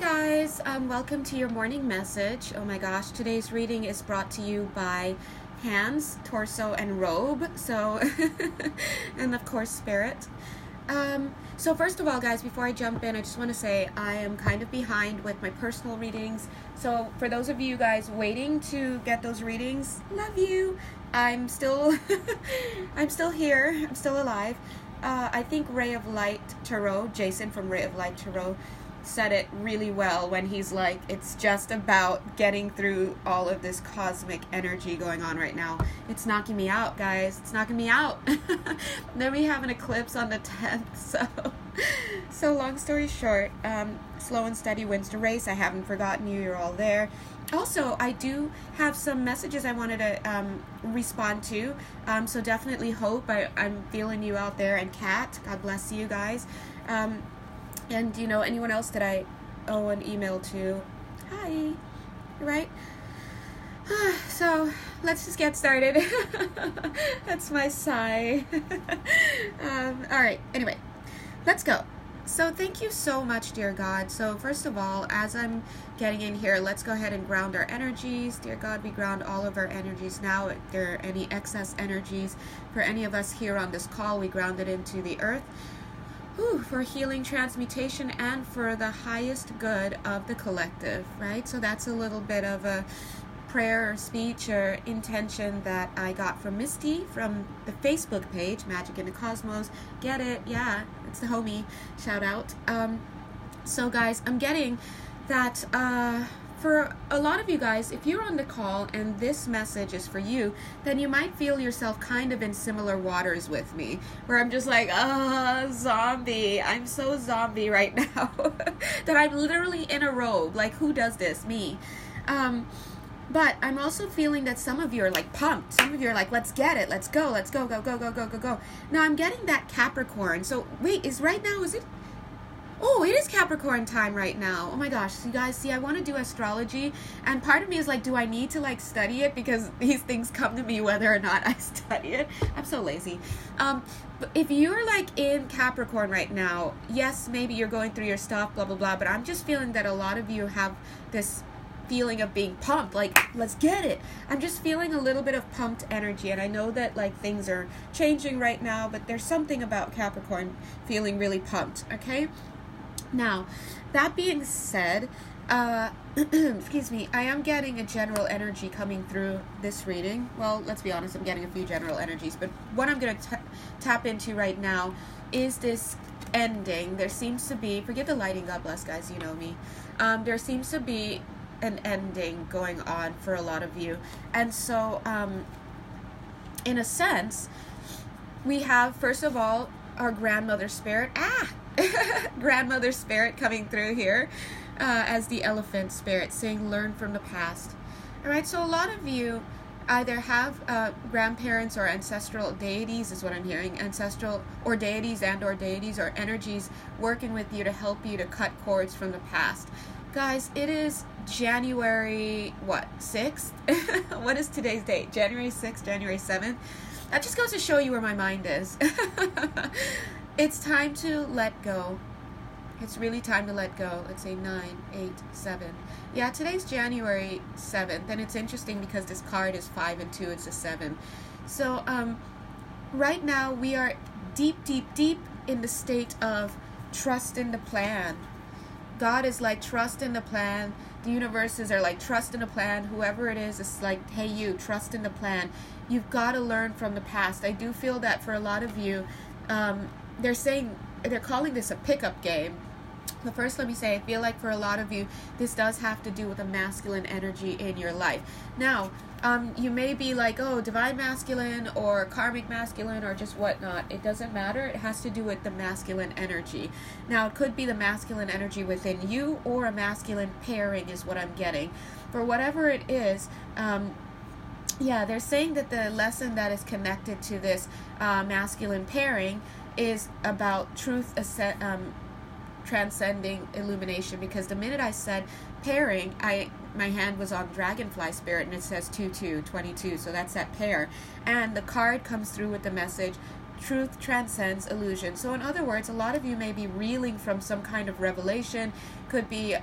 Hi guys, welcome to your morning message. Oh my gosh, today's reading is brought to you by hands, torso, and robe. So, and of course spirit. So first of all guys, before I jump in, I just want to say I am kind of behind with my personal readings. So for those of you guys waiting to get those readings, love you. I'm still, I'm still here. I'm still alive. I think Ray of Light Tarot, Jason from Ray of Light Tarot, said it really well when he's like, it's just about getting through all of this cosmic energy going on right now. It's knocking me out, guys. It's knocking me out. Then we have an eclipse on the 10th. So long story short, slow and steady wins the race. I haven't forgotten you. You're all there. Also, I do have some messages I wanted to respond to. So definitely Hope. I'm feeling you out there. And Kat, God bless you guys. And, you know, anyone else that I owe an email to, hi, right? So, let's just get started. That's my sigh. All right, anyway, let's go. So, thank you so much, dear God. So, first of all, as I'm getting in here, let's go ahead and ground our energies. Dear God, we ground all of our energies now. If there are any excess energies for any of us here on this call, we ground it into the earth. For healing, transmutation, and for the highest good of the collective, right? So that's a little bit of a prayer or speech or intention that I got from Misty from the Facebook page, Magic in the Cosmos. Get it? Yeah, it's the homie. Shout out. So guys, I'm getting that for a lot of you guys, if you're on the call and this message is for you, then you might feel yourself kind of in similar waters with me, where I'm just like, zombie. I'm so zombie right now that I'm literally in a robe. Like, who does this? Me. But I'm also feeling that some of you are like pumped. Some of you are like, let's get it. Let's go. Let's go, go, go, go, go, go, go. Now I'm getting that Capricorn. So wait, is it? Oh, it is Capricorn time right now. Oh my gosh. So you guys, see, I want to do astrology. And part of me is like, do I need to like study it? Because these things come to me whether or not I study it. I'm so lazy. But if you're like in Capricorn right now, yes, maybe you're going through your stuff, blah, blah, blah. But I'm just feeling that a lot of you have this feeling of being pumped, like, let's get it. I'm just feeling a little bit of pumped energy, and I know that like things are changing right now, but there's something about Capricorn feeling really pumped. Okay, now that being said, excuse me, I am getting a general energy coming through this reading. Well, let's be honest, I'm getting a few general energies, but what I'm going to tap into right now is this ending. There seems to be, forgive the lighting, God bless, guys, you know me. There seems to be an ending going on for a lot of you, and so in a sense we have, first of all, our grandmother spirit grandmother spirit coming through here as the elephant spirit, saying learn from the past. All right, so a lot of you either have grandparents or ancestral deities, is what I'm hearing, ancestral or deities or energies working with you to help you to cut cords from the past. Guys, it is January, 6th? What is today's date? January 6th, January 7th? That just goes to show you where my mind is. It's time to let go. It's really time to let go. Let's say 9, 8, 7. Yeah, today's January 7th, and it's interesting because this card is 5 and 2. It's a 7. So, right now we are deep, deep, deep in the state of trust in the plan. God is like, trust in the plan. The universes are like, trust in the plan. Whoever it is like, hey, you, trust in the plan. You've got to learn from the past. I do feel that for a lot of you, they're calling this a pickup game. But first, let me say, I feel like for a lot of you, this does have to do with a masculine energy in your life. Now, you may be like, oh, divine masculine or karmic masculine or just whatnot. It doesn't matter. It has to do with the masculine energy. Now, it could be the masculine energy within you or a masculine pairing is what I'm getting. For whatever it is, yeah, they're saying that the lesson that is connected to this masculine pairing is about truth transcending illumination, because the minute I said pairing, my hand was on Dragonfly Spirit, and it says 22, so that's that pair. And the card comes through with the message, truth transcends illusion. So in other words, a lot of you may be reeling from some kind of revelation. Could be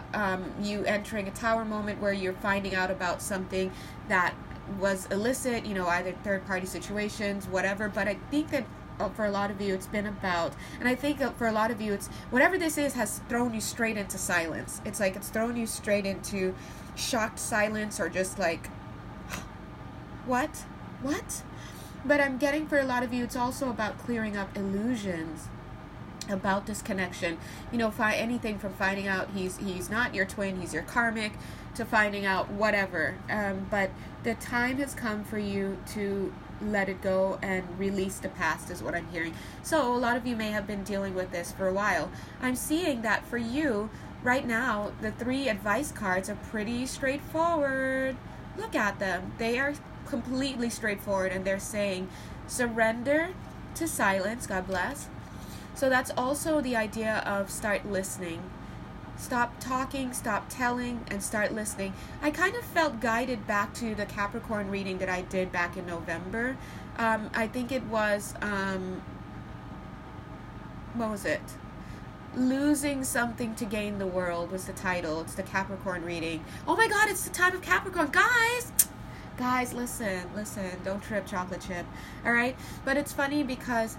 you entering a tower moment where you're finding out about something that was illicit, either third-party situations, whatever. But I think that for a lot of you, it's been about, and I think for a lot of you, it's whatever this is has thrown you straight into silence. It's like it's thrown you straight into shocked silence, or just like, what? But I'm getting for a lot of you, it's also about clearing up illusions about this connection. Anything from finding out he's not your twin, he's your karmic, to finding out whatever. But the time has come for you to let it go and release the past, is what I'm hearing. So a lot of you may have been dealing with this for a while. I'm seeing that for you right now, the 3 advice cards are pretty straightforward. Look at them. They are completely straightforward, and they're saying surrender to silence. God bless. So that's also the idea of start listening. Stop talking, stop telling, and start listening. I kind of felt guided back to the Capricorn reading that I did back in November. I think it was, what was it? Losing Something to Gain the World was the title. It's the Capricorn reading. Oh my God, it's the time of Capricorn. Guys, listen. Don't trip, chocolate chip. All right? But it's funny because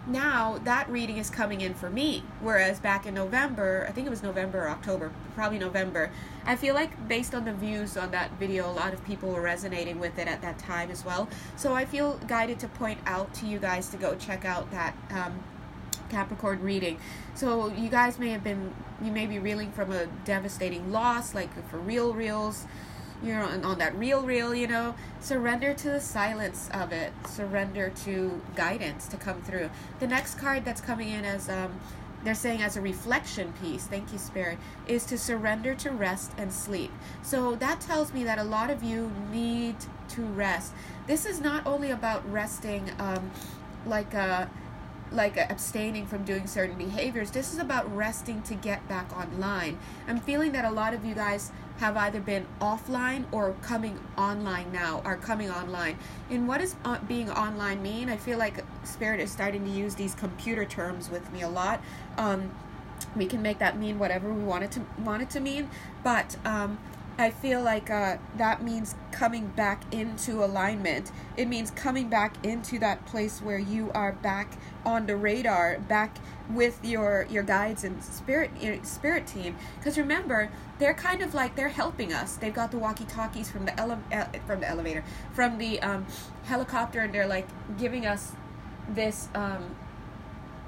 now that reading is coming in for me, whereas back in November, I think it was November or October, probably November, I feel like based on the views on that video, a lot of people were resonating with it at that time as well. So I feel guided to point out to you guys to go check out that Capricorn reading. So you guys may be reeling from a devastating loss, like for reals, on that reel, surrender to the silence of it. Surrender to guidance to come through. The next card that's coming in as, they're saying as a reflection piece, thank you, Spirit, is to surrender to rest and sleep. So that tells me that a lot of you need to rest. This is not only about resting, like abstaining from doing certain behaviors. This is about resting to get back online. I'm feeling that a lot of you guys have either been offline or coming online now, are coming online. And what does being online mean? I feel like Spirit is starting to use these computer terms with me a lot. We can make that mean whatever we want it to mean, but I feel like that means coming back into alignment. It means coming back into that place where you are back on the radar, back with your guides and spirit team. Because remember, they're kind of like, they're helping us. They've got the walkie-talkies from the elevator, from the helicopter, and they're like giving us this.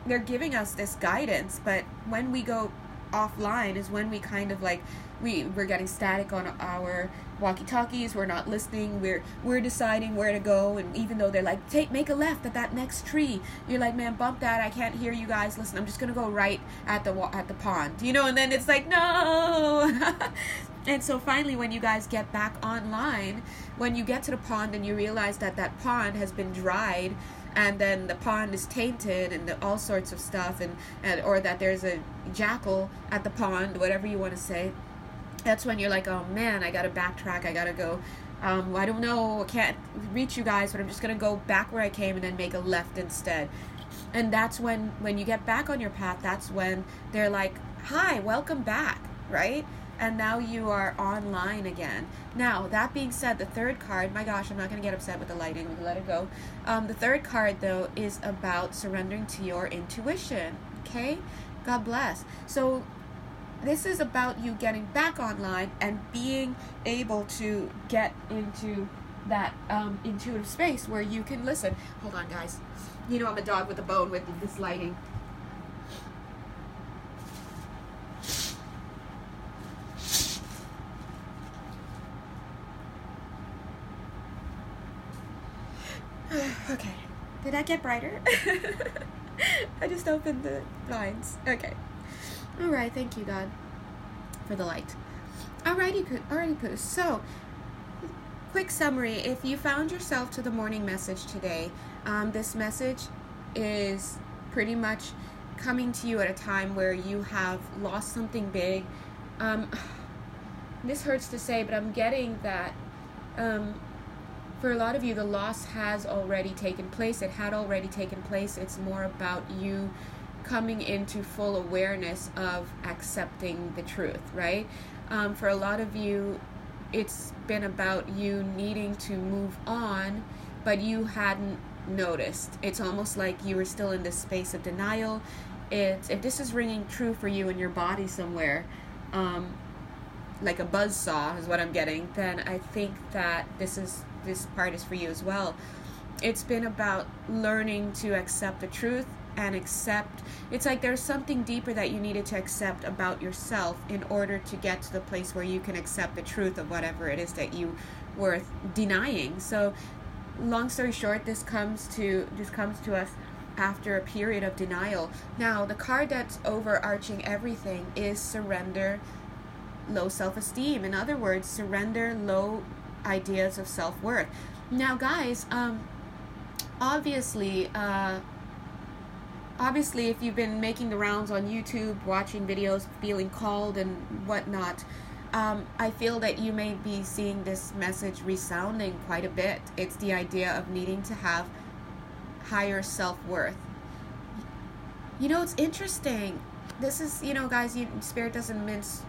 They're giving us this guidance. But when we go offline is when we kind of like we're getting static on our walkie-talkies. We're not listening. We're deciding where to go, and even though they're like, make a left at that next tree, you're like, man, bump that. I can't hear you guys. Listen, I'm just gonna go right at the pond, and then it's like, no. And so finally, when you guys get back online, when you get to the pond and you realize that pond has been dried, and then the pond is tainted and all sorts of stuff, and or that there's a jackal at the pond, whatever you want to say, that's when you're like, oh man, I gotta backtrack, I gotta go, I don't know, I can't reach you guys, but I'm just gonna go back where I came and then make a left instead. And that's when you get back on your path, that's when they're like, hi, welcome back, right? And now you are online again. Now, that being said, the third card, my gosh, I'm not going to get upset with the lighting. I'm going to let it go. The third card, though, is about surrendering to your intuition. Okay? God bless. So, this is about you getting back online and being able to get into that intuitive space where you can listen. Hold on, guys. I'm a dog with a bone with this lighting. Okay, did that get brighter? I just opened the blinds. Okay. Alright, thank you, God, for the light. Alrighty, Pooh. So, quick summary. If you found yourself to the morning message today, this message is pretty much coming to you at a time where you have lost something big. This hurts to say, but I'm getting that for a lot of you, the loss has already taken place. It had already taken place. It's more about you coming into full awareness of accepting the truth, right? For a lot of you, it's been about you needing to move on, but you hadn't noticed. It's almost like you were still in this space of denial. If this is ringing true for you in your body somewhere, like a buzzsaw is what I'm getting, then I think that this part is for you as well. It's been about learning to accept the truth and accept. It's like there's something deeper that you needed to accept about yourself in order to get to the place where you can accept the truth of whatever it is that you were denying. So long story short, this comes to us after a period of denial. Now, the card that's overarching everything is surrender, low self-esteem. In other words, surrender low ideas of self-worth. Now, guys, obviously, if you've been making the rounds on YouTube, watching videos, feeling called and whatnot, I feel that you may be seeing this message resounding quite a bit. It's the idea of needing to have higher self-worth. You know, it's interesting. This is, you know, guys, Spirit doesn't mince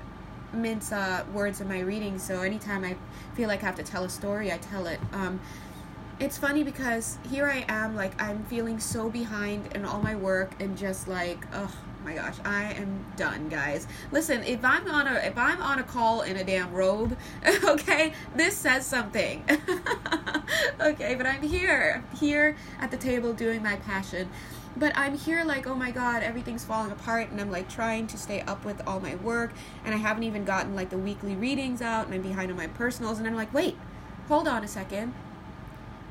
words in my reading, so anytime I feel like I have to tell a story, I tell it. It's funny because here I am, like, I'm feeling so behind in all my work and just like, oh my gosh, I am done, guys. Listen, if I'm on a call in a damn robe, okay, this says something. Okay, but I'm here at the table doing my passion. But I'm here like, oh my God, everything's falling apart, and I'm like trying to stay up with all my work, and I haven't even gotten like the weekly readings out, and I'm behind on my personals, and I'm like, wait, hold on a second.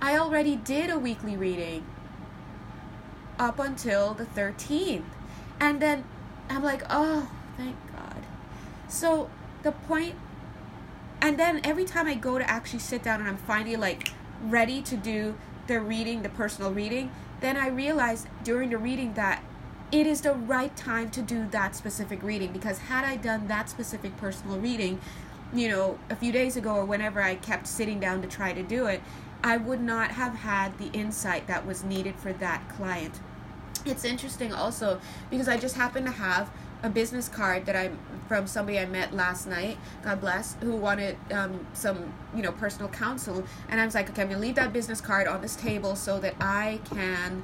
I already did a weekly reading up until the 13th. And then I'm like, oh, thank God. So the point, and then every time I go to actually sit down and I'm finally like ready to do the reading, the personal reading, then I realize during the reading that it is the right time to do that specific reading, because had I done that specific personal reading, you know, a few days ago or whenever I kept sitting down to try to do it, I would not have had the insight that was needed for that client. It's interesting also because I just happen to have a business card that I'm from somebody I met last night, God bless, who wanted some, you know, personal counsel, and I was like, okay, I'm gonna leave that business card on this table so that I can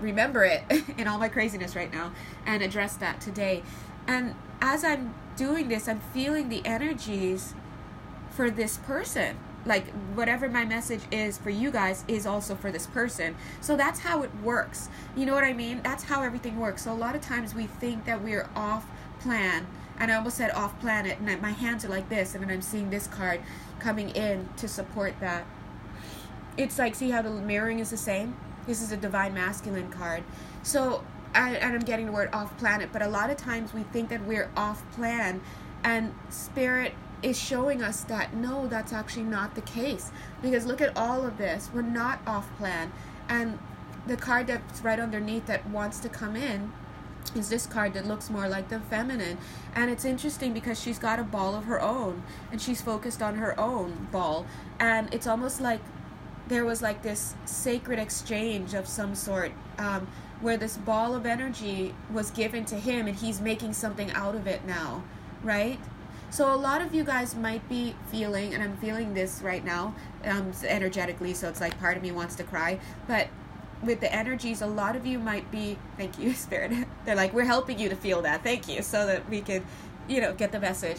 remember it in all my craziness right now and address that today. And as I'm doing this, I'm feeling the energies for this person. Like whatever my message is for you guys is also for this person. So that's how it works. You know what I mean? That's how everything works. So a lot of times we think that we're off plan, and I almost said off planet, and my hands are like this, and then I'm seeing this card coming in to support that. It's like, see how the mirroring is the same? This is a divine masculine card. So and I'm getting the word off planet, but a lot of times we think that we're off plan, and Spirit is showing us that no, that's actually not the case, because look at all of this, we're not off plan. And the card that's right underneath that wants to come in is this card that looks more like the feminine. And it's interesting because she's got a ball of her own and she's focused on her own ball, and it's almost like there was like this sacred exchange of some sort, where this ball of energy was given to him and he's making something out of it now, right? So a lot of you guys might be feeling, and I'm feeling this right now, energetically, so it's like part of me wants to cry, but with the energies, a lot of you might be, thank you, Spirit, they're like, we're helping you to feel that, thank you, so that we can, you know, get the message.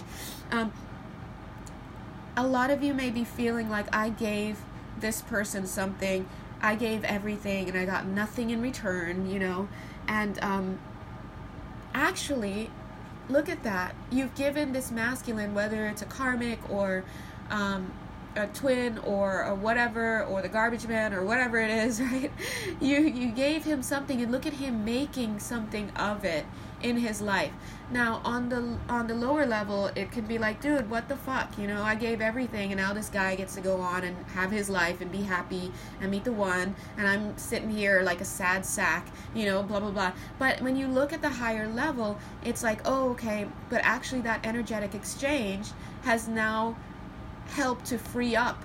A lot of you may be feeling like, I gave this person something, I gave everything, and I got nothing in return, you know, and actually, look at that. You've given this masculine, whether it's a karmic or a twin or a whatever, or the garbage man or whatever it is, right? You gave him something, and look at him making something of it in his life. Now, on the lower level, it could be like, dude, what the fuck? You know, I gave everything, and now this guy gets to go on and have his life and be happy and meet the one, and I'm sitting here like a sad sack, you know, blah, blah, blah. But when you look at the higher level, it's like, oh, okay, but actually that energetic exchange has now helped to free up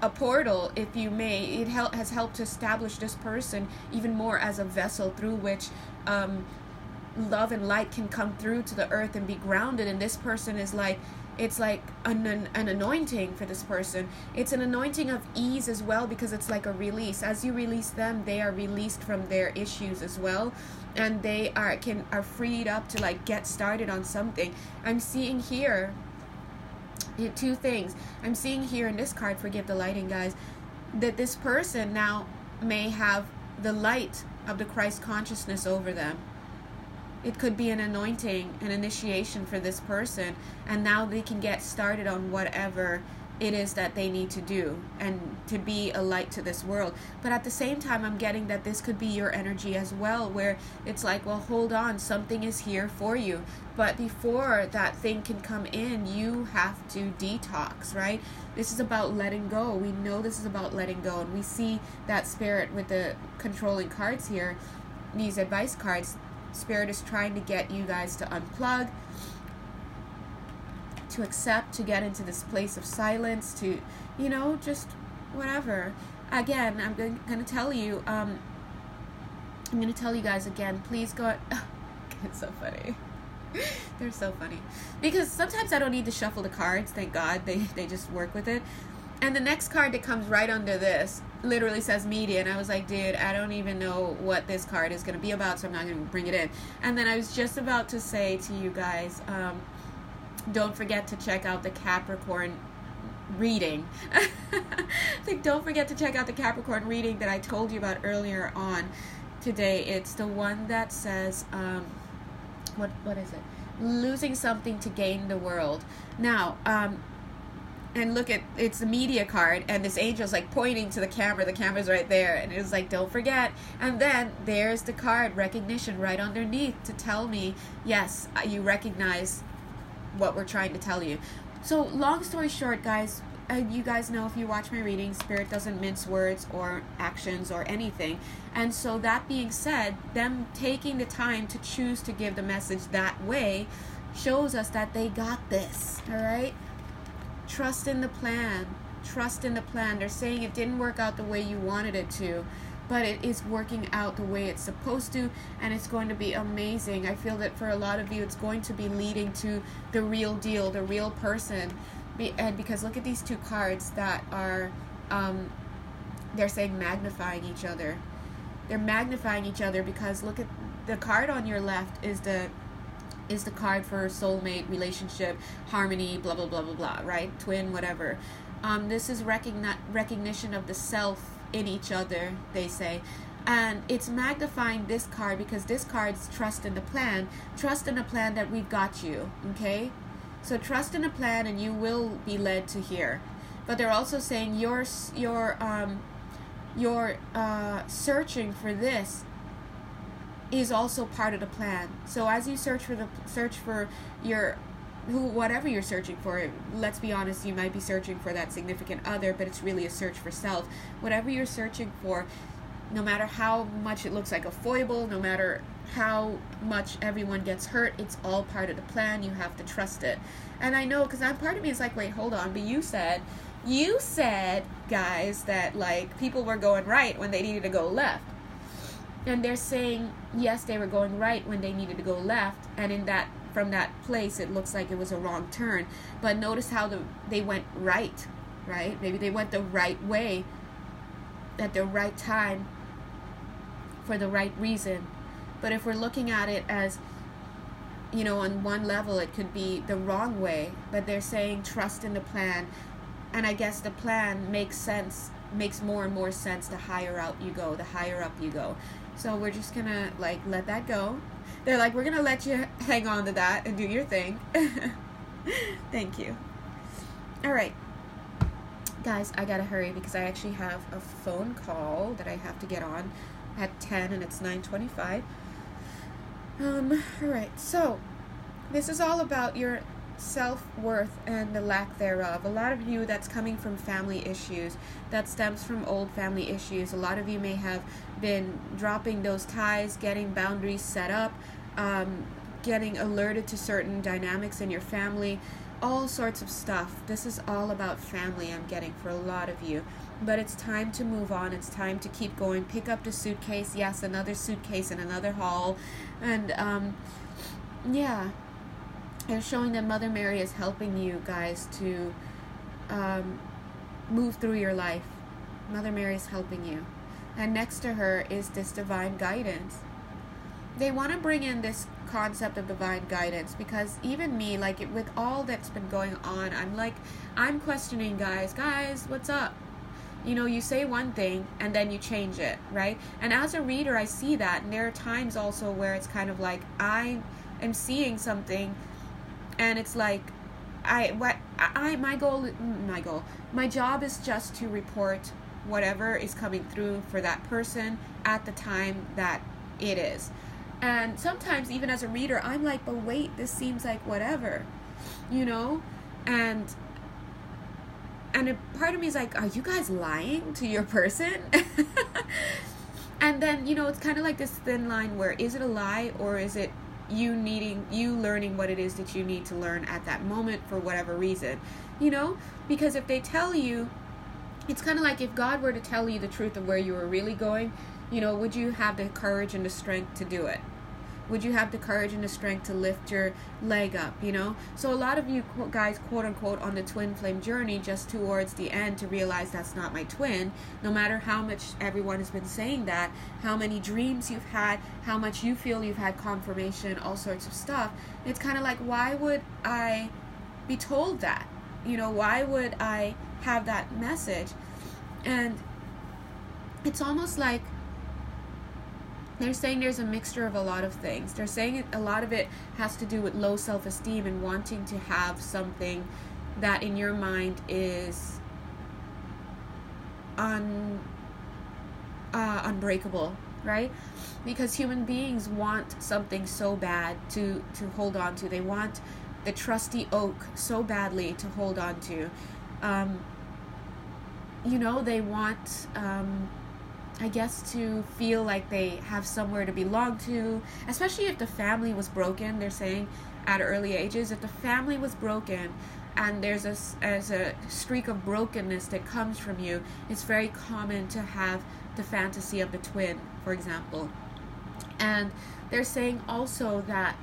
a portal, if you may. It has helped to establish this person even more as a vessel through which love and light can come through to the earth and be grounded. And this person is like, it's like an anointing for this person. It's an anointing of ease as well, because it's like a release. As you release them, they are released from their issues as well, and they are freed up to like get started on something. I'm seeing here two things. I'm seeing here in this card, forgive the lighting guys, that this person now may have the light of the Christ consciousness over them. It could be an anointing, an initiation for this person, and now they can get started on whatever it is that they need to do and to be a light to this world. But at the same time, I'm getting that this could be your energy as well, where it's like, well, hold on, something is here for you. But before that thing can come in, you have to detox, right? This is about letting go. We know this is about letting go. And we see that Spirit with the controlling cards here, these advice cards. Spirit is trying to get you guys to unplug, to accept, to get into this place of silence, to, you know, just whatever. Again, I'm going to tell you, I'm going to tell you guys again, please go, it's so funny. They're so funny. Because sometimes I don't need to shuffle the cards, thank God, they just work with it. And the next card that comes right under this literally says media, and I was like, dude, I don't even know what this card is going to be about, so I'm not going to bring it in. And then I was just about to say to you guys, don't forget to check out the Capricorn reading. Like, don't forget to check out the Capricorn reading that I told you about earlier on today. It's the one that says, what is it? Losing something to gain the world. Now, and look at, it's the media card, and this angel's like pointing to the camera's right there, and it's like, don't forget. And then there's the card recognition right underneath to tell me, yes, you recognize what we're trying to tell you. So long story short, guys, you guys know, if you watch my readings, Spirit doesn't mince words or actions or anything. And so that being said, them taking the time to choose to give the message that way shows us that they got this, all right? Trust in the plan. Trust in the plan. They're saying it didn't work out the way you wanted it to, but it is working out the way it's supposed to, and it's going to be amazing. I feel that for a lot of you, it's going to be leading to the real deal, the real person. And because look at these two cards that are, they're saying magnifying each other. They're magnifying each other because look at the card on your left is the card for soulmate, relationship, harmony, blah, blah, blah, blah, blah, right? Twin, whatever. This is recognition of the self in each other, they say. And it's magnifying this card because this card's trust in the plan. Trust in the plan that we've got you, okay? So trust in the plan and you will be led to here. But they're also saying you're searching for this is also part of the plan. So as you search for your whatever you're searching for, let's be honest, you might be searching for that significant other, but it's really a search for self. Whatever you're searching for, no matter how much it looks like a foible, no matter how much everyone gets hurt, it's all part of the plan. You have to trust it. And I know, because part of me is like, wait, hold on, but you said, guys, that like people were going right when they needed to go left. And they're saying, yes, they were going right when they needed to go left. And from that place, it looks like it was a wrong turn. But notice how they went right? Maybe they went the right way at the right time for the right reason. But if we're looking at it as, you know, on one level, it could be the wrong way. But they're saying trust in the plan. And I guess the plan makes more and more sense the higher out you go, the higher up you go. So we're just gonna like let that go. They're like, we're gonna let you hang on to that and do your thing. Thank you. All right, guys, I gotta hurry because I actually have a phone call that I have to get on at 10 and it's 9:25. All right, so this is all about your self-worth and the lack thereof. A lot of you, that's coming from family issues, that stems from old family issues. A lot of you may have been dropping those ties, getting boundaries set up, getting alerted to certain dynamics in your family, all sorts of stuff. This is all about family, I'm getting, for a lot of you. But it's time to move on. It's time to keep going. Pick up the suitcase. Yes, another suitcase in another hall. And yeah, they're showing that Mother Mary is helping you guys to move through your life. Mother Mary is helping you. And next to her is this divine guidance. They want to bring in this concept of divine guidance, because even me, like, with all that's been going on, I'm questioning, guys, what's up? You know, you say one thing and then you change it, right? And as a reader, I see that. And there are times also where it's kind of like I am seeing something and it's like my job is just to report whatever is coming through for that person at the time that it is. And sometimes even as a reader, I'm like, but wait, this seems like whatever, you know? And a part of me is like, are you guys lying to your person? And then, you know, it's kind of like this thin line where, is it a lie, or is it you learning what it is that you need to learn at that moment for whatever reason, you know? Because if they tell you, it's kind of like if God were to tell you the truth of where you were really going, you know, would you have the courage and the strength to do it? Would you have the courage and the strength to lift your leg up, you know? So a lot of you guys, quote unquote, on the twin flame journey, just towards the end to realize that's not my twin, no matter how much everyone has been saying that, how many dreams you've had, how much you feel you've had confirmation, all sorts of stuff. It's kind of like, why would I be told that? You know, why would I have that message? And it's almost like they're saying there's a mixture of a lot of things. They're saying a lot of it has to do with low self-esteem and wanting to have something that in your mind is unbreakable, right? Because human beings want something so bad to hold on to. They want the trusty oak so badly to hold on to. You know, they want I guess to feel like they have somewhere to belong to, especially if the family was broken. They're saying at early ages, if the family was broken and there's a streak of brokenness that comes from you, it's very common to have the fantasy of the twin, for example. And they're saying also that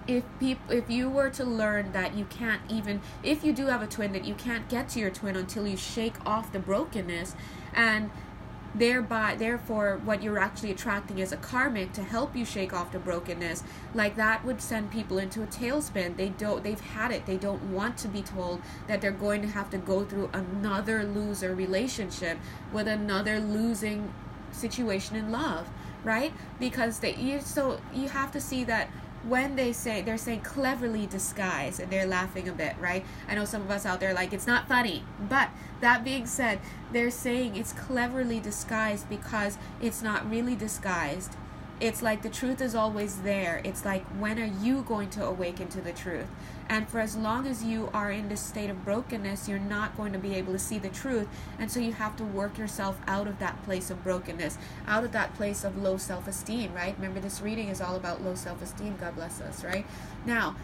if you were to learn that you can't even, if you do have a twin, that you can't get to your twin until you shake off the brokenness, and therefore what you're actually attracting is a karmic to help you shake off the brokenness, like that would send people into a tailspin. They've had it. They don't want to be told that they're going to have to go through another loser relationship with another losing situation in love, right? Because you have to see that when they're saying cleverly disguised, and they're laughing a bit, right? I know some of us out there like, it's not funny. But that being said, they're saying it's cleverly disguised because it's not really disguised. It's like the truth is always there. It's like, when are you going to awaken to the truth? And for as long as you are in this state of brokenness, you're not going to be able to see the truth. And so you have to work yourself out of that place of brokenness, out of that place of low self-esteem, right? Remember, this reading is all about low self-esteem. God bless us, right? Now,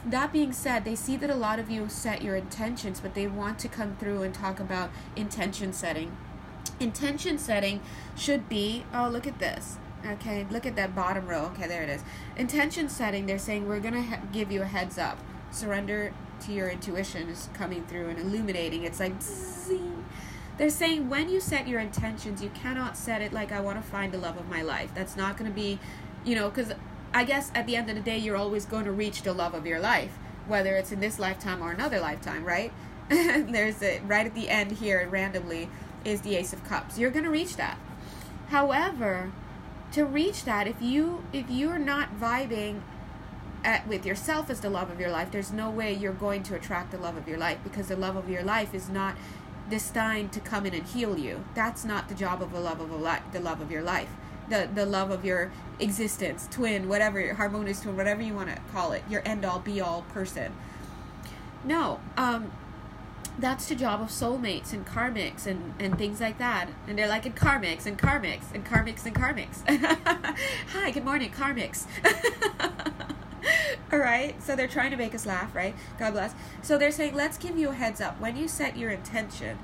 that being said, they see that a lot of you set your intentions, but they want to come through and talk about intention setting. Intention setting should be, oh, look at this. Okay, look at that bottom row. Okay, there it is. Intention setting, they're saying we're going to give you a heads up. Surrender to your intuition is coming through and illuminating. It's like, zing. They're saying when you set your intentions, you cannot set it like, I want to find the love of my life. That's not going to be, you know, because I guess at the end of the day, you're always going to reach the love of your life, whether it's in this lifetime or another lifetime, right? There's right at the end here, randomly, is the Ace of Cups. You're going to reach that. However, to reach that, if you're not vibing with yourself as the love of your life, there's no way you're going to attract the love of your life, because the love of your life is not destined to come in and heal you. That's not the job of the love of your life, the love of your existence, twin, whatever, harmonious twin, whatever you want to call it, your end all be all person. No, that's the job of soulmates and karmics and things like that. And they're like, and karmics and karmics and karmics and karmics. Hi, good morning, karmics. All right, so they're trying to make us laugh, right? God bless. So they're saying, let's give you a heads up. When you set your intention,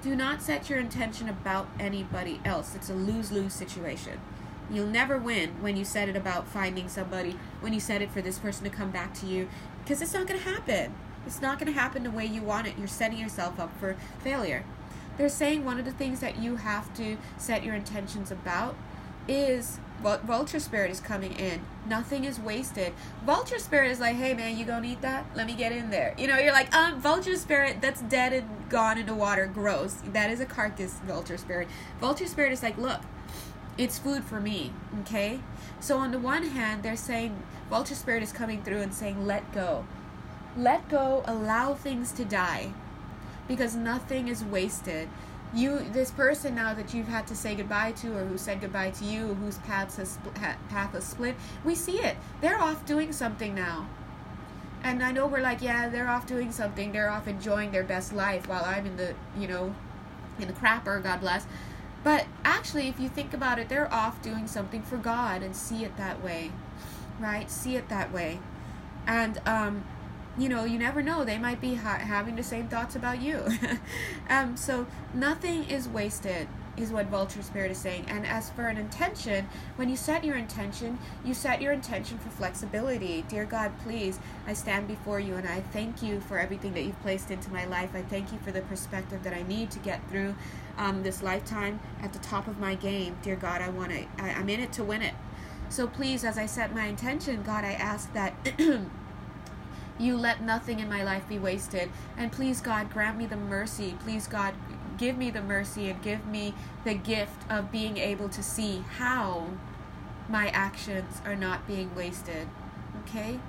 do not set your intention about anybody else. It's a lose-lose situation. You'll never win when you set it about finding somebody, when you set it for this person to come back to you, because it's not going to happen. It's not going to happen the way you want it. You're setting yourself up for failure. They're saying one of the things that you have to set your intentions about is, well, vulture spirit is coming in. Nothing is wasted. Vulture spirit is like, hey man, you gonna eat that? Let me get in there. You know, you're like, vulture spirit, that's dead and gone in the water, gross. That is a carcass, vulture spirit. Vulture spirit is like, look, it's food for me, okay? So on the one hand, they're saying, vulture spirit is coming through and saying, let go. Let go, allow things to die, because nothing is wasted. This person now that you've had to say goodbye to, or who said goodbye to you, whose path has split, we see it. They're off doing something now. And I know we're like, yeah, they're off doing something. They're off enjoying their best life while I'm in the, in the crapper, God bless. But actually, if you think about it, they're off doing something for God, and see it that way, right? See it that way. And, you never know. They might be having the same thoughts about you. So nothing is wasted, is what vulture spirit is saying. And as for an intention, when you set your intention for flexibility. Dear God, please, I stand before you and I thank you for everything that you've placed into my life. I thank you for the perspective that I need to get through this lifetime at the top of my game. Dear God, I'm in it to win it. So please, as I set my intention, God, I ask that you let nothing in my life be wasted. And please, God, grant me the mercy. Please, God, give me the mercy and give me the gift of being able to see how my actions are not being wasted. Okay?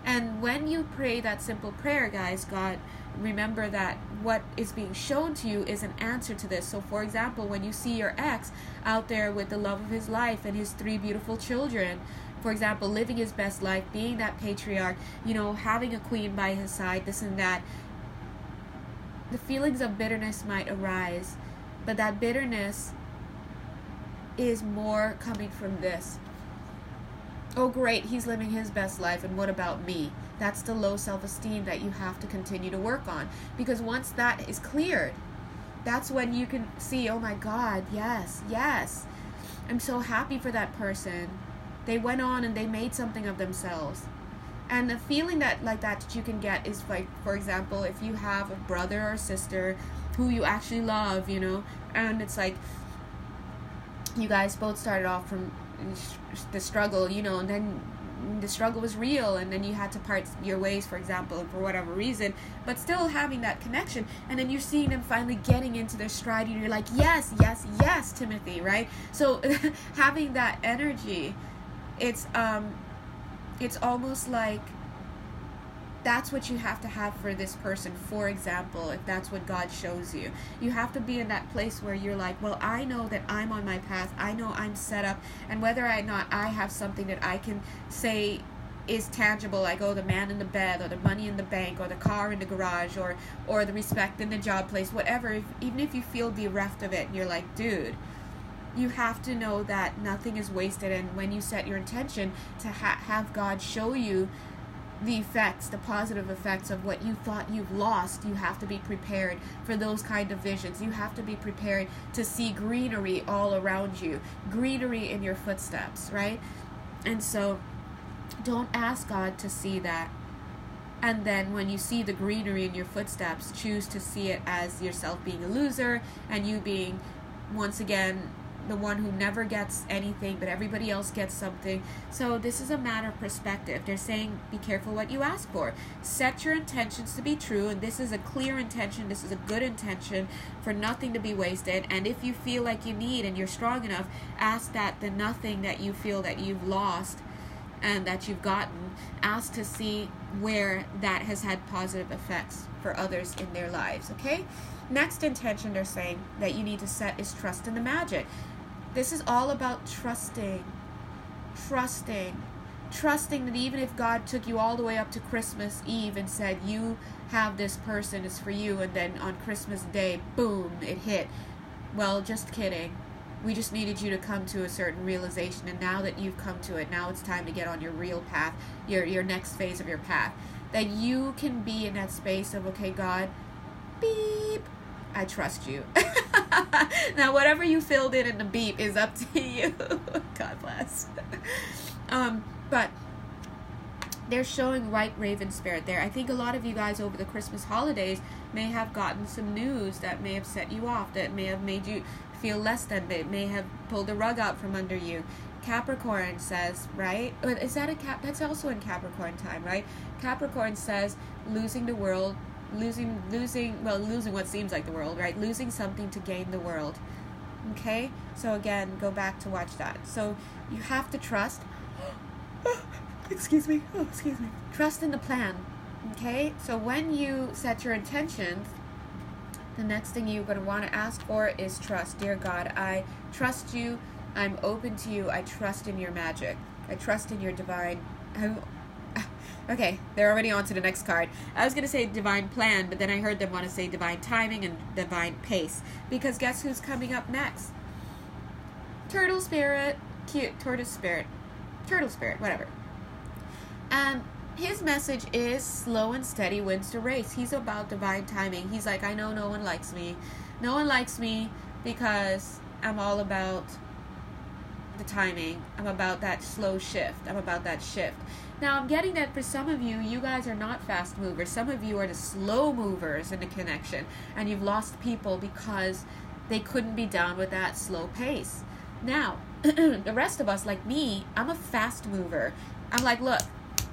And when you pray that simple prayer, guys, God, remember that what is being shown to you is an answer to this. So, for example, when you see your ex out there with the love of his life and his 3 beautiful children, for example, living his best life, being that patriarch, having a queen by his side, this and that, the feelings of bitterness might arise, but that bitterness is more coming from this. Oh great, he's living his best life, and what about me? That's the low self-esteem that you have to continue to work on, because once that is cleared, that's when you can see, oh my God, yes, I'm so happy for that person. They went on and they made something of themselves. And the feeling that you can get is, like, for example, if you have a brother or sister who you actually love, and it's like you guys both started off from the struggle, and then the struggle was real, and then you had to part your ways, for example, for whatever reason, but still having that connection, and then you're seeing them finally getting into their stride, and you're like, yes, Timothy, right? So having that energy, it's almost like that's what you have to have for this person. For example, if that's what God shows you, you have to be in that place where you're like, well, I know that I'm on my path. I know I'm set up, and whether or not I have something that I can say is tangible, like, oh, the man in the bed, or the money in the bank, or the car in the garage, or the respect in the job place, whatever, even if you feel bereft of it, and you're like, dude, you have to know that nothing is wasted. And when you set your intention to have God show you the effects, the positive effects of what you thought you've lost, you have to be prepared for those kind of visions. You have to be prepared to see greenery all around you, greenery in your footsteps, right? And so don't ask God to see that. And then when you see the greenery in your footsteps, choose to see it as yourself being a loser, and you being, once again, the one who never gets anything, but everybody else gets something. So this is a matter of perspective. They're saying, be careful what you ask for. Set your intentions to be true, and this is a clear intention. This is a good intention for nothing to be wasted. And if you feel like you need, and you're strong enough, ask that the nothing that you feel that you've lost and that you've gotten, ask to see where that has had positive effects for others in their lives, okay? Next intention they're saying that you need to set is trust in the magic. This is all about trusting that even if God took you all the way up to Christmas Eve and said, you have this person, it's for you, and then on Christmas Day, boom, it hit. Well, just kidding. We just needed you to come to a certain realization, and now that you've come to it, now it's time to get on your real path, your next phase of your path. That you can be in that space of, okay, God, beep, I trust you. Now, whatever you filled in the beep is up to you. God bless. But they're showing White Raven Spirit there. I think a lot of you guys over the Christmas holidays may have gotten some news that may have set you off, that may have made you feel less than, they may have pulled the rug out from under you. Capricorn says, right? Is that that's also in Capricorn time, right? Capricorn says losing the world, losing what seems like the world, right? Losing something to gain the world. Okay? So again, go back to watch that. So you have to trust. Excuse me. Trust in the plan. Okay? So when you set your intentions, the next thing you're going to want to ask for is trust. Dear God, I trust you. I'm open to you. I trust in your magic. I trust in your divine... Okay, they're already on to the next card. I was going to say divine plan, but then I heard them want to say divine timing and divine pace. Because guess who's coming up next? Turtle Spirit. Cute. Turtle Spirit, whatever. And his message is slow and steady wins the race. He's about divine timing. He's like, I know no one likes me. No one likes me because I'm all about the timing. I'm about that slow shift. I'm about that shift. Now, I'm getting that for some of you, you guys are not fast movers. Some of you are the slow movers in the connection. And you've lost people because they couldn't be down with that slow pace. Now, the rest of us, like me, I'm a fast mover. I'm like, look,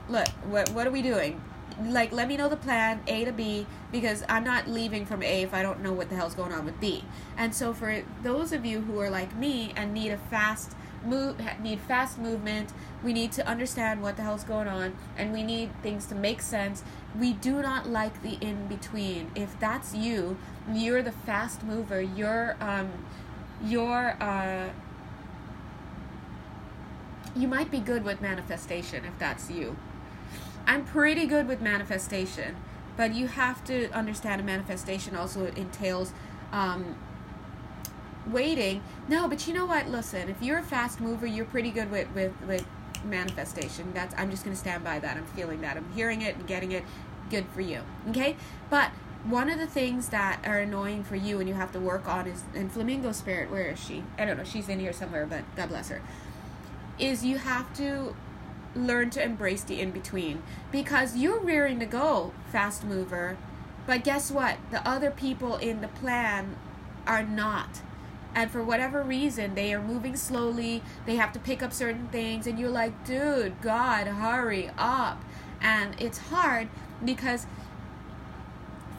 what are we doing? Like, let me know the plan, A to B, because I'm not leaving from A if I don't know what the hell's going on with B. And so for those of you who are like me and need fast movement, we need to understand what the hell's going on, and we need things to make sense. We do not like the in-between. If that's you, you're the fast mover. You might be good with manifestation if that's you. I'm pretty good with manifestation, but you have to understand a manifestation also entails waiting. No, but you know what? Listen, if you're a fast mover, you're pretty good with manifestation. I'm just going to stand by that. I'm feeling that. I'm hearing it and getting it. Good for you. Okay? But one of the things that are annoying for you and you have to work on is, and Flamingo Spirit, where is she? I don't know. She's in here somewhere, but God bless her. Is you have to learn to embrace the in-between, because you're rearing to go, fast mover, but guess what? The other people in the plan are not. And for whatever reason, they are moving slowly, they have to pick up certain things, and you're like, dude, God, hurry up. And it's hard because,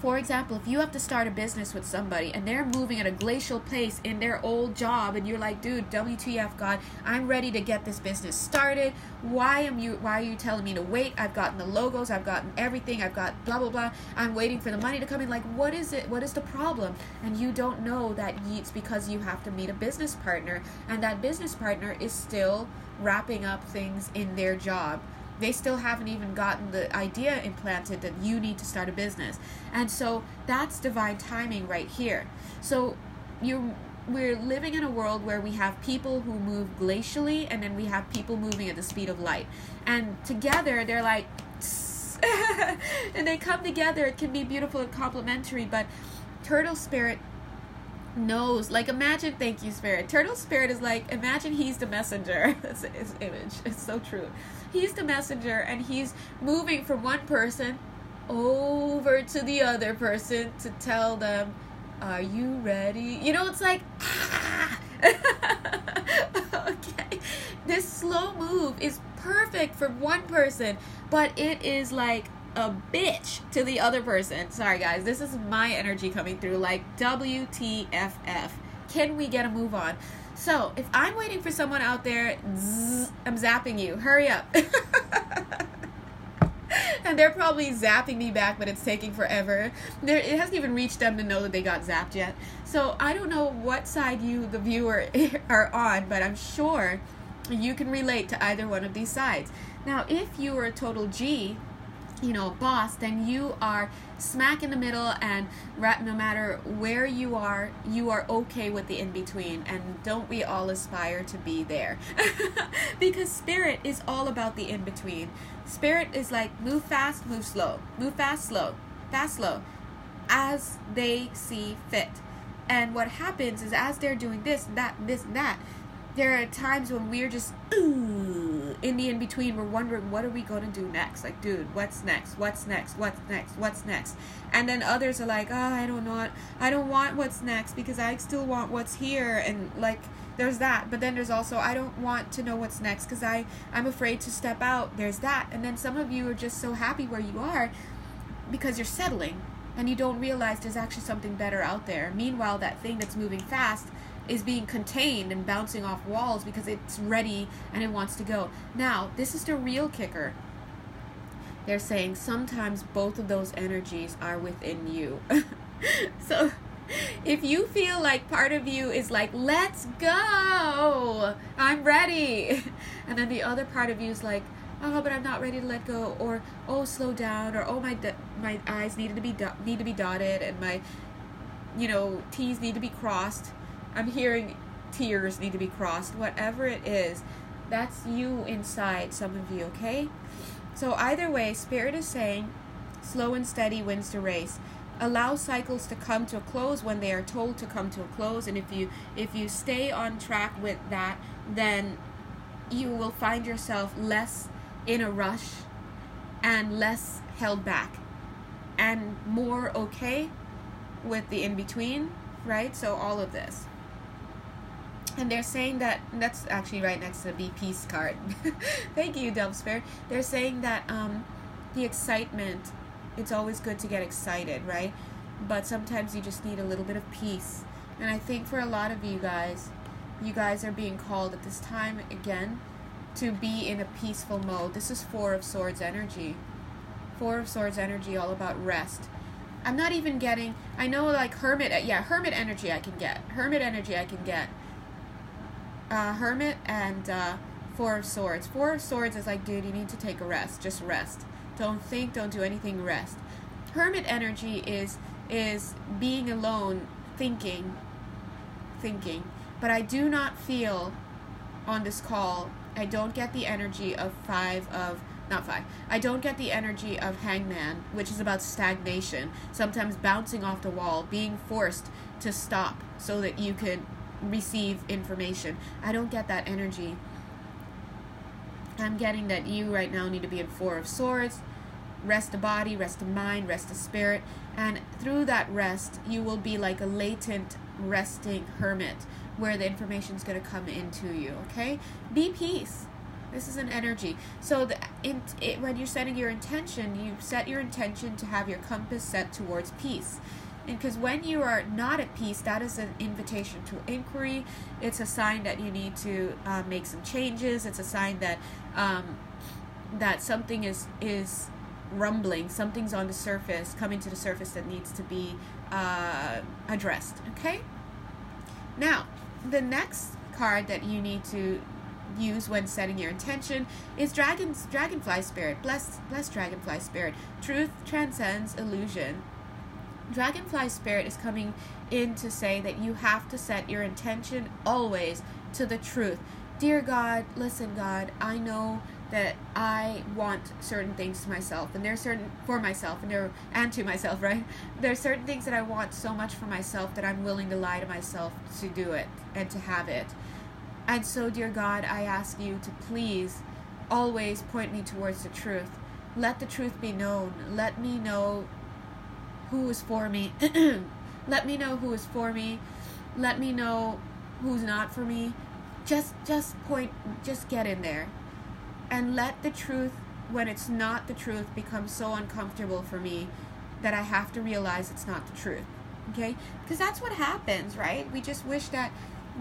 for example, if you have to start a business with somebody and they're moving at a glacial pace in their old job, and you're like, dude, WTF, God, I'm ready to get this business started. Why are you telling me to wait? I've gotten the logos, I've gotten everything, I've got blah, blah, blah. I'm waiting for the money to come in. Like, what is it? What is the problem? And you don't know that it's because you have to meet a business partner, and that business partner is still wrapping up things in their job. They still haven't even gotten the idea implanted that you need to start a business. And so that's divine timing right here. So we're living in a world where we have people who move glacially, and then we have people moving at the speed of light. And together, they're like, and they come together. It can be beautiful and complementary, but Turtle Spirit knows, like, imagine, thank you, Spirit. Turtle Spirit is like, imagine he's the messenger. That's his image. It's so true. He's the messenger, and he's moving from one person over to the other person to tell them, are you ready? You know, it's like, okay. This slow move is perfect for one person, but it is like a bitch to the other person. Sorry, guys. This is my energy coming through, like, WTFF. Can we get a move on? So, if I'm waiting for someone out there, I'm zapping you. Hurry up. And they're probably zapping me back, but it's taking forever. It hasn't even reached them to know that they got zapped yet. So, I don't know what side you, the viewer, are on, but I'm sure you can relate to either one of these sides. Now, if you are a total G, boss, then you are smack in the middle, and no matter where you are okay with the in-between. And don't we all aspire to be there? Because spirit is all about the in-between. Spirit is like, move fast, move slow, move fast, slow, fast, slow, as they see fit. And what happens is, as they're doing this, that, there are times when we're just in the in-between. We're wondering, what are we going to do next? Like, dude, what's next? What's next? What's next? What's next? And then others are like, I don't want what's next, because I still want what's here. And like, there's that. But then there's also, I don't want to know what's next because I'm afraid to step out. There's that. And then some of you are just so happy where you are because you're settling, and you don't realize there's actually something better out there. Meanwhile, that thing that's moving fast is being contained and bouncing off walls because it's ready and it wants to go. Now, this is the real kicker. They're saying sometimes both of those energies are within you. So if you feel like part of you is like, let's go, I'm ready, and then the other part of you is like, oh, but I'm not ready to let go, or oh, slow down, or oh, my I's need to be dotted, and my T's need to be crossed. I'm hearing tears need to be crossed. Whatever it is, that's you inside, some of you, okay? So either way, Spirit is saying, slow and steady wins the race. Allow cycles to come to a close when they are told to come to a close. And if you stay on track with that, then you will find yourself less in a rush and less held back and more okay with the in-between, right? So all of this. And they're saying that, that's actually right next to the Be Peace card. Thank you, Dove Spirit. They're saying that the excitement, it's always good to get excited, right? But sometimes you just need a little bit of peace. And I think for a lot of you guys are being called at this time again to be in a peaceful mode. This is Four of Swords energy. Four of Swords energy, all about rest. I'm not even getting, I know like Hermit energy I can get. Hermit and Four of Swords. Four of Swords is like, dude, you need to take a rest. Just rest. Don't think, don't do anything, rest. Hermit energy is being alone, thinking. But I do not feel on this call, I don't get the energy of I don't get the energy of Hangman, which is about stagnation. Sometimes bouncing off the wall, being forced to stop so that you could receive information. I don't get that energy. I'm getting that you right now need to be in Four of Swords. Rest the body, rest the mind, rest the spirit. And through that rest, you will be like a latent resting hermit where the information is going to come into you, okay? Be peace. This is an energy. So when you're setting your intention, you set your intention to have your compass set towards peace. And because when you are not at peace, that is an invitation to inquiry. It's a sign that you need to make some changes. It's a sign that that something is rumbling. Something's on the surface, coming to the surface that needs to be addressed. Okay? Now, the next card that you need to use when setting your intention is Dragonfly Spirit. Bless Dragonfly Spirit. Truth transcends illusion. Dragonfly Spirit is coming in to say that you have to set your intention always to the truth. Dear God, listen, God, I know that I want certain things to myself, and there's certain for myself, and to myself, right? There's certain things that I want so much for myself that I'm willing to lie to myself to do it and to have it. And so, dear God, I ask you to please always point me towards the truth. Let the truth be known. Let me know who is for me. Let me know who is for me. Let me know who's not for me. Just get in there. And let the truth, when it's not the truth, become so uncomfortable for me that I have to realize it's not the truth. Okay? Because that's what happens, right? We just wish that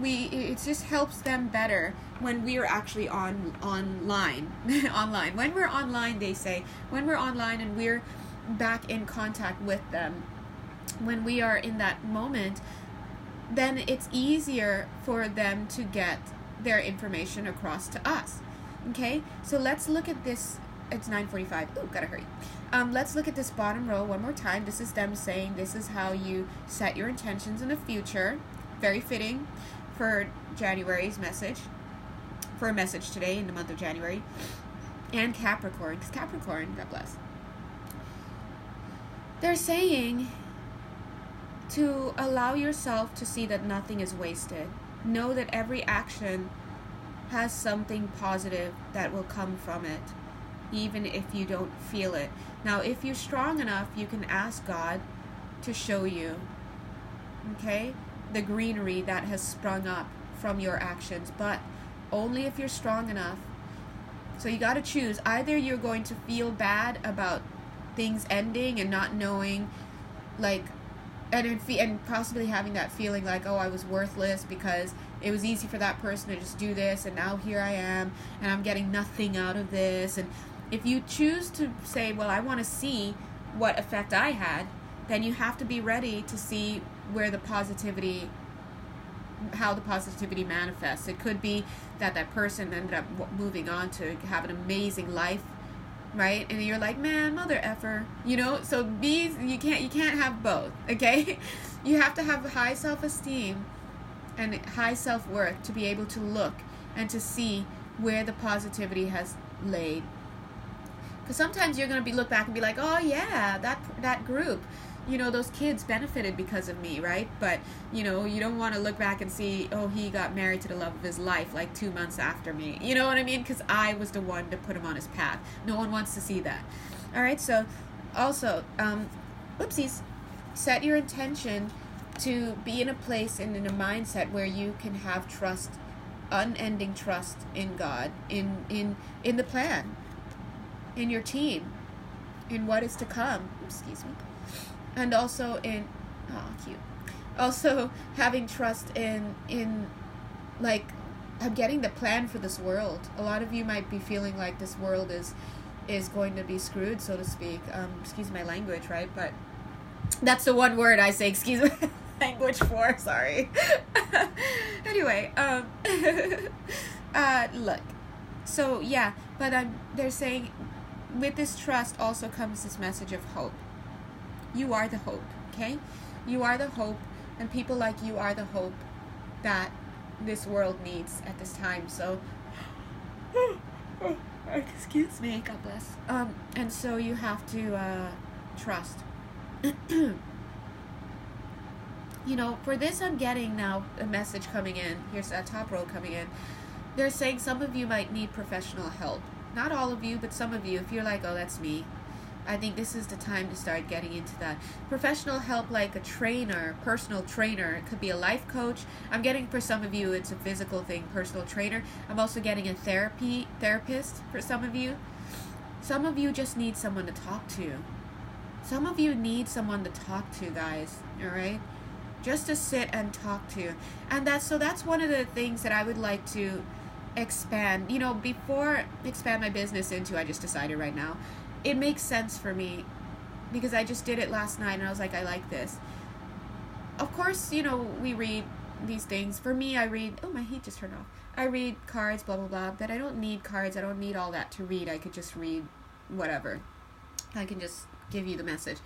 it just helps them better when we are actually online. Online. When we're online, they say, when we're online and we're back in contact with them, when we are in that moment, then it's easier for them to get their information across to us. Okay, so let's look at this It's 9:45. Ooh, gotta hurry. Let's look at this bottom row one more time. This is them saying this is how you set your intentions in the future. Very fitting for January's message. For a message today in the month of January. And Capricorn. Because Capricorn, God bless. They're saying to allow yourself to see that nothing is wasted. Know that every action has something positive that will come from it, even if you don't feel it. Now, if you're strong enough, you can ask God to show you, okay, the greenery that has sprung up from your actions, but only if you're strong enough. So you got to choose. Either you're going to feel bad about things ending and not knowing, like, and possibly having that feeling like, oh, I was worthless because it was easy for that person to just do this, and now here I am, and I'm getting nothing out of this. And if you choose to say, well, I want to see what effect I had, then you have to be ready to see where the positivity, how the positivity manifests. It could be that that person ended up moving on to have an amazing life, right? And you're like, man, mother effer, you know. So you can't have both, okay? You have to have high self-esteem and high self-worth to be able to look and to see where the positivity has laid. Because sometimes you're going to look back and be like, oh yeah, that group, you know, those kids benefited because of me, right? But, you know, you don't want to look back and see, oh, he got married to the love of his life like 2 months after me. You know what I mean? Because I was the one to put him on his path. No one wants to see that. All right, so also, oopsies, set your intention to be in a place and in a mindset where you can have trust, unending trust in God, in the plan, in your team, in what is to come. Excuse me. And also cute. Also having trust in like, I'm getting the plan for this world. A lot of you might be feeling like this world is going to be screwed, so to speak. Excuse my language, right? But that's the one word I say excuse my language for, sorry. Anyway, look. So yeah, but they're saying with this trust also comes this message of hope. You are the hope, okay? You are the hope, and people like you are the hope that this world needs at this time. So, excuse me, God bless. And so you have to trust. You know, for this I'm getting now a message coming in. Here's a top row coming in. They're saying some of you might need professional help. Not all of you, but some of you. If you're like, oh, that's me. I think this is the time to start getting into that. Professional help like a trainer, personal trainer. It could be a life coach. I'm getting, for some of you, it's a physical thing, personal trainer. I'm also getting a therapist for some of you. Some of you just need someone to talk to. Some of you need someone to talk to, guys. All right? Just to sit and talk to. And that's one of the things that I would like to expand. You know, before expand my business into, I just decided right now, it makes sense for me because I just did it last night and I was like, I like this. Of course, you know, we read these things. For me, I read, oh, my heat just turned off. I read cards, blah, blah, blah, but I don't need cards. I don't need all that to read. I could just read whatever. I can just give you the message.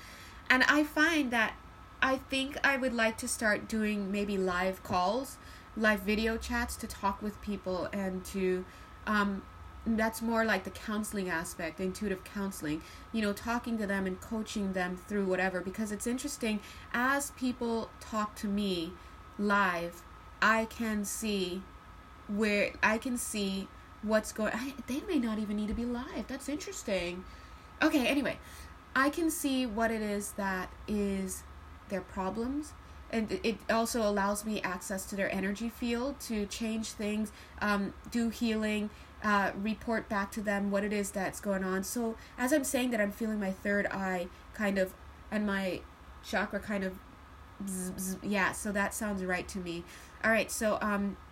And I find that I think I would like to start doing maybe live calls, live video chats to talk with people and to, that's more like the counseling aspect, intuitive counseling, you know, talking to them and coaching them through whatever, because it's interesting, as people talk to me live, I can see what's going, they may not even need to be live, that's interesting. Okay, anyway, I can see what it is that is their problems, and it also allows me access to their energy field to change things, do healing, report back to them what it is that's going on. So as I'm saying that, I'm feeling my third eye kind of, and my chakra kind of, yeah, so that sounds right to me. All right, so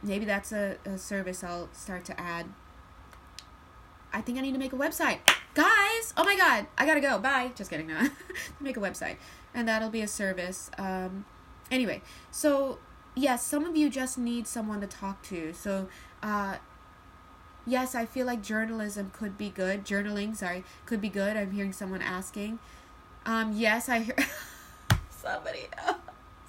maybe that's a service I'll start to add. I think I need to make a website. Guys, oh my God, I gotta go, bye. Just kidding, no. Make a website, and that'll be a service. Anyway, so yes, some of you just need someone to talk to. So Yes, I feel like journalism could be good. Journaling, sorry, could be good. I'm hearing someone asking. Yes, I hear somebody.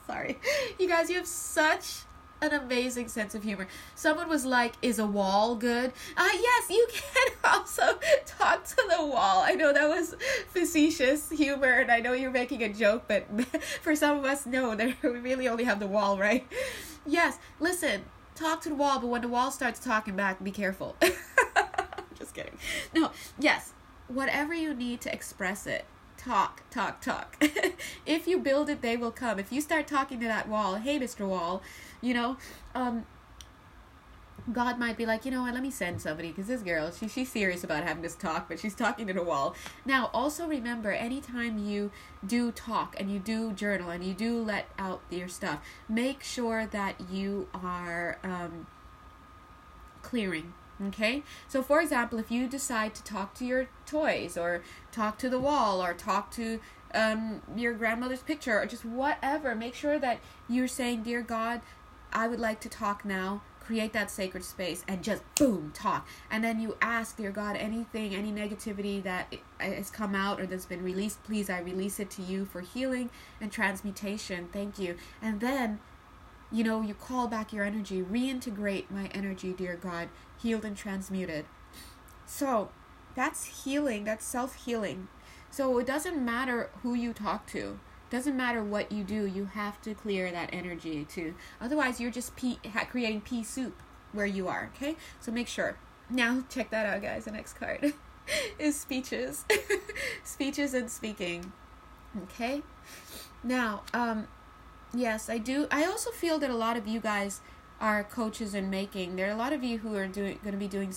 Sorry. You guys, you have such an amazing sense of humor. Someone was like, is a wall good? Yes, you can also talk to the wall. I know that was facetious humor, and I know you're making a joke, but for some of us, no, we really only have the wall, right? Yes, listen, talk to the wall, but when the wall starts talking back, be careful. Just kidding. No, yes, whatever you need to express it. Talk. If you build it, they will come. If you start talking to that wall, hey, Mr. Wall, God might be like, you know what, let me send somebody, because this girl, she's serious about having this talk, but she's talking to the wall. Now, also remember, anytime you do talk and you do journal and you do let out your stuff, make sure that you are clearing. Okay, so for example, if you decide to talk to your toys or talk to the wall or talk to your grandmother's picture or just whatever, make sure that you're saying, dear God, I would like to talk now. Create that sacred space and just boom, talk. And then you ask, dear God, anything, any negativity that has come out or that's been released, please, I release it to you for healing and transmutation. Thank you. And then you call back your energy, reintegrate my energy, dear God, healed and transmuted. So that's healing, that's self-healing. So it doesn't matter who you talk to, doesn't matter what you do, you have to clear that energy too. Otherwise, you're just creating pea soup where you are, okay? So make sure. Now, check that out, guys. The next card is speeches. Speeches and speaking, okay? Now, yes, I do. I also feel that a lot of you guys are coaches in making. There are a lot of you who are going to be doing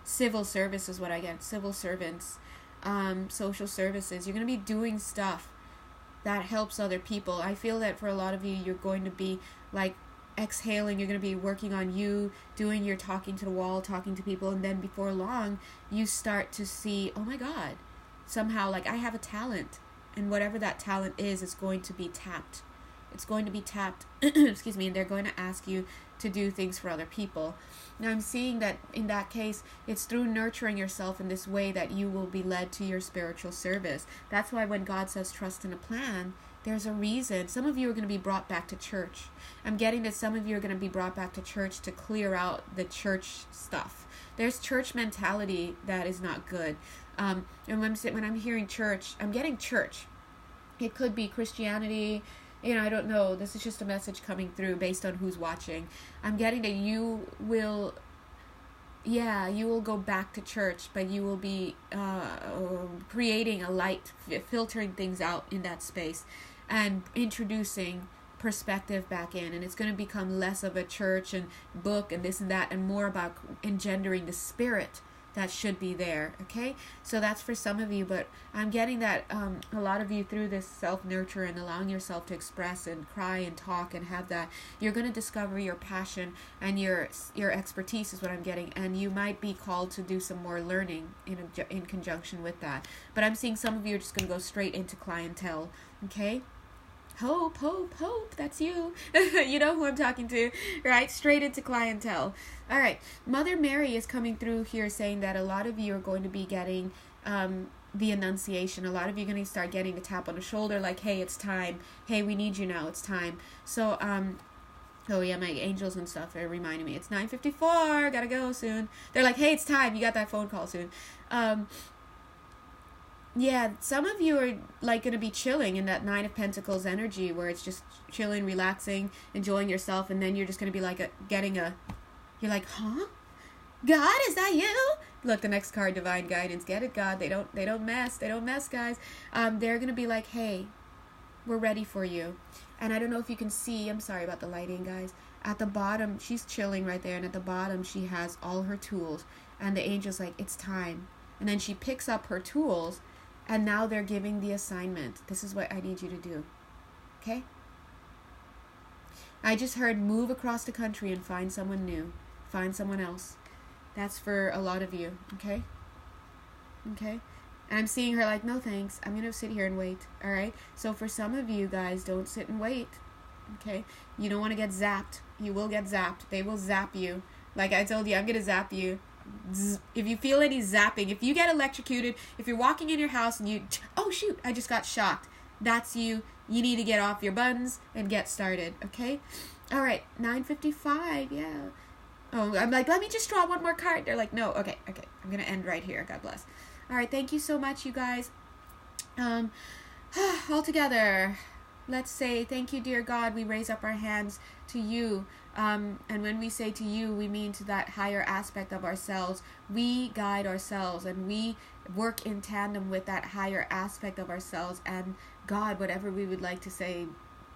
civil service is what I get. Civil servants, social services. You're going to be doing stuff that helps other people. I feel that for a lot of you, you're going to be like exhaling. You're going to be working on you, doing your talking to the wall, talking to people. And then before long, you start to see, oh my God, somehow like I have a talent. And whatever that talent is going to be tapped. It's going to be tapped, excuse me, and they're going to ask you to do things for other people. Now I'm seeing that in that case, it's through nurturing yourself in this way that you will be led to your spiritual service. That's why when God says trust in a plan, there's a reason. Some of you are going to be brought back to church. I'm getting that some of you are going to be brought back to church to clear out the church stuff. There's church mentality that is not good. And when I'm hearing church, I'm getting church. It could be Christianity. I don't know. This is just a message coming through based on who's watching. I'm getting that you will go back to church, but you will be creating a light, filtering things out in that space and introducing perspective back in. And it's going to become less of a church and book and this and that and more about engendering the spirit that should be there, okay? So that's for some of you, but I'm getting that a lot of you through this self-nurture and allowing yourself to express and cry and talk and have that, you're going to discover your passion and your expertise is what I'm getting, and you might be called to do some more learning in conjunction with that. But I'm seeing some of you are just going to go straight into clientele, okay? Hope, that's you. You know who I'm talking to, right? Straight into clientele. All right, Mother Mary is coming through here saying that a lot of you are going to be getting the Annunciation. A lot of you are going to start getting a tap on the shoulder like, hey, it's time. Hey, we need you now. It's time. So, oh yeah, my angels and stuff are reminding me. It's 9:54. Gotta go soon. They're like, hey, it's time. You got that phone call soon. Yeah, some of you are like going to be chilling in that Nine of Pentacles energy where it's just chilling, relaxing, enjoying yourself, and then you're just going to be like you're like, huh? God, is that you? Look, the next card, Divine Guidance. Get it, God. They don't mess, guys. They're going to be like, hey, we're ready for you. And I don't know if you can see, I'm sorry about the lighting, guys. At the bottom, she's chilling right there, and at the bottom, she has all her tools, and the angel's like, it's time. And then she picks up her tools, and now they're giving the assignment. This is what I need you to do. Okay? I just heard move across the country and find someone new. Find someone else. That's for a lot of you. Okay? Okay? And I'm seeing her like, no thanks. I'm going to sit here and wait. Alright? So for some of you guys, don't sit and wait. Okay? You don't want to get zapped. You will get zapped. They will zap you. Like I told you, I'm going to zap you. if you feel any zapping, if you get electrocuted, if you're walking in your house and you, oh shoot, I just got shocked. That's you. You need to get off your buttons and get started, okay? All right, 9:55, yeah. Oh, I'm like, let me just draw one more card. They're like, no, okay. I'm going to end right here. God bless. All right, thank you so much, you guys. All together, let's say, thank you, dear God. We raise up our hands to you. And when we say to you, we mean to that higher aspect of ourselves. We guide ourselves and we work in tandem with that higher aspect of ourselves. And God, whatever we would like to say,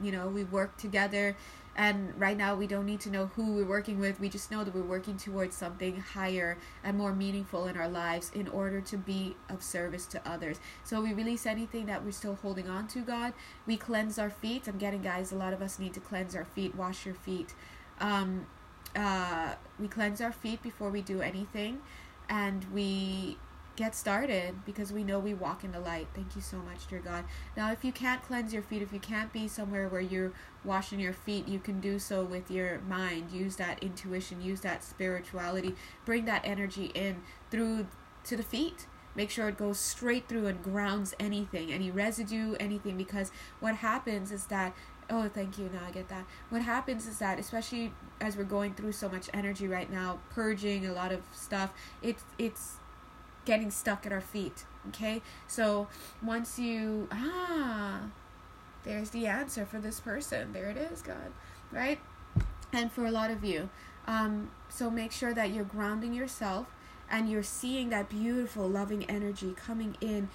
you know, we work together. And right now we don't need to know who we're working with. We just know that we're working towards something higher and more meaningful in our lives in order to be of service to others. So we release anything that we're still holding on to, God. We cleanse our feet. I'm getting, guys, a lot of us need to cleanse our feet. Wash your feet. We cleanse our feet before we do anything. And we get started because we know we walk in the light. Thank you so much, dear God. Now, if you can't cleanse your feet, if you can't be somewhere where you're washing your feet, you can do so with your mind. Use that intuition, use that spirituality, bring that energy in through to the feet. Make sure it goes straight through and grounds anything, any residue, anything, because what happens is that, oh, thank you, now I get that. What happens is that, especially as we're going through so much energy right now, purging a lot of stuff, it's getting stuck at our feet, okay? So once you, there's the answer for this person. There it is, God, right? And for a lot of you, so make sure that you're grounding yourself and you're seeing that beautiful, loving energy coming in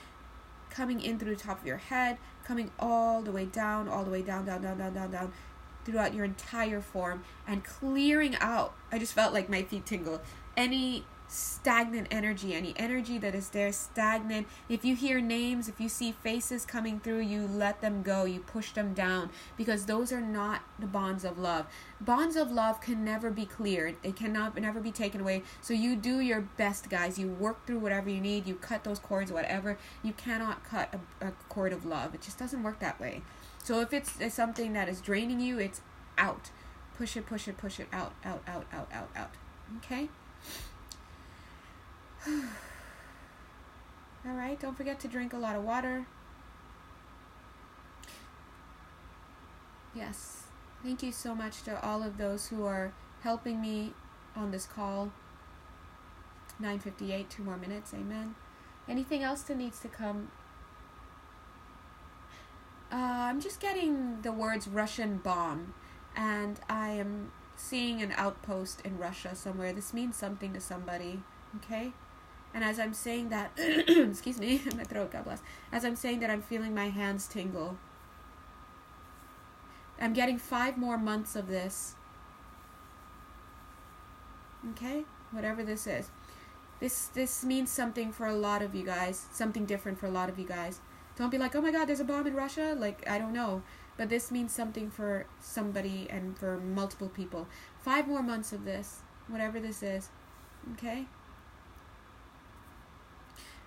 through the top of your head, coming all the way down, down, throughout your entire form and clearing out. I just felt like my feet tingle. Any stagnant energy, any energy that is there stagnant. If you hear names, if you see faces coming through, you let them go, you push them down, because those are not the bonds of love. Bonds of love can never be cleared. They cannot never be taken away. So you do your best, guys. You work through whatever you need. You cut those cords, whatever. You cannot cut a cord of love. It just doesn't work that way. So if it's something that is draining you, it's out. Push it out. Okay? All right, don't forget to drink a lot of water. Yes, thank you so much to all of those who are helping me on this call. 9:58, 2 more minutes. Amen. Anything else that needs to come? I'm just getting the words Russian bomb, and I am seeing an outpost in Russia somewhere. This means something to somebody, okay? And as I'm saying that, excuse me, my throat, God bless. As I'm saying that, I'm feeling my hands tingle. I'm getting 5 more months of this. Okay? Whatever this is. This means something for a lot of you guys. Something different for a lot of you guys. Don't be like, oh my God, there's a bomb in Russia. Like, I don't know. But this means something for somebody and for multiple people. 5 more months of this. Whatever this is. Okay?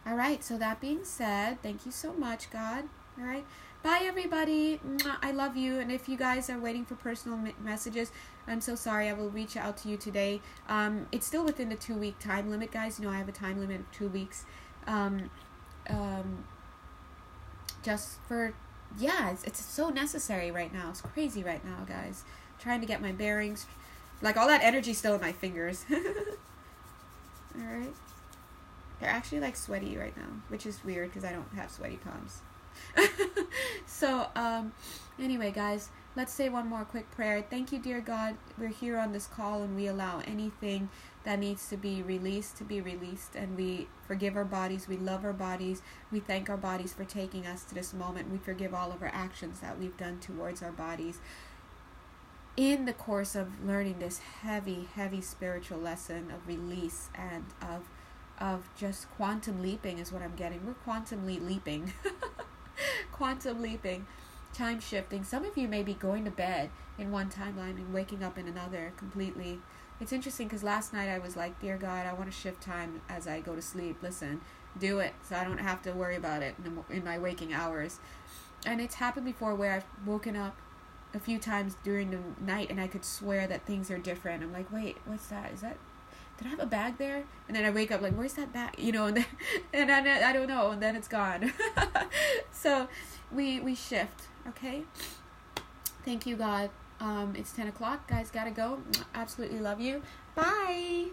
All right, so that being said, thank you so much, God. All right, bye, everybody. I love you. And if you guys are waiting for personal messages, I'm so sorry. I will reach out to you today. It's still within the 2-week time limit, guys. You know, I have a time limit of 2 weeks. Just for, yeah, it's so necessary right now. It's crazy right now, guys. Trying to get my bearings. Like, all that energy still in my fingers. All right. They're actually like sweaty right now, which is weird because I don't have sweaty palms. So, anyway, guys, let's say one more quick prayer. Thank you, dear God. We're here on this call and we allow anything that needs to be released, and we forgive our bodies. We love our bodies. We thank our bodies for taking us to this moment. We forgive all of our actions that we've done towards our bodies in the course of learning this heavy, heavy spiritual lesson of release and of just quantum leaping is what I'm getting. We're quantumly leaping. Quantum leaping. Time shifting. Some of you may be going to bed in one timeline and waking up in another completely. It's interesting because last night I was like, dear God, I want to shift time as I go to sleep. Listen, do it so I don't have to worry about it in my waking hours. And it's happened before where I've woken up a few times during the night and I could swear that things are different. I'm like, wait, what's that? Is that did I have a bag there? And then I wake up like, where's that bag? You know, and then, and I don't know, and then it's gone. So we shift, okay? Thank you, God. It's 10 o'clock. Guys, gotta go. Absolutely love you. Bye.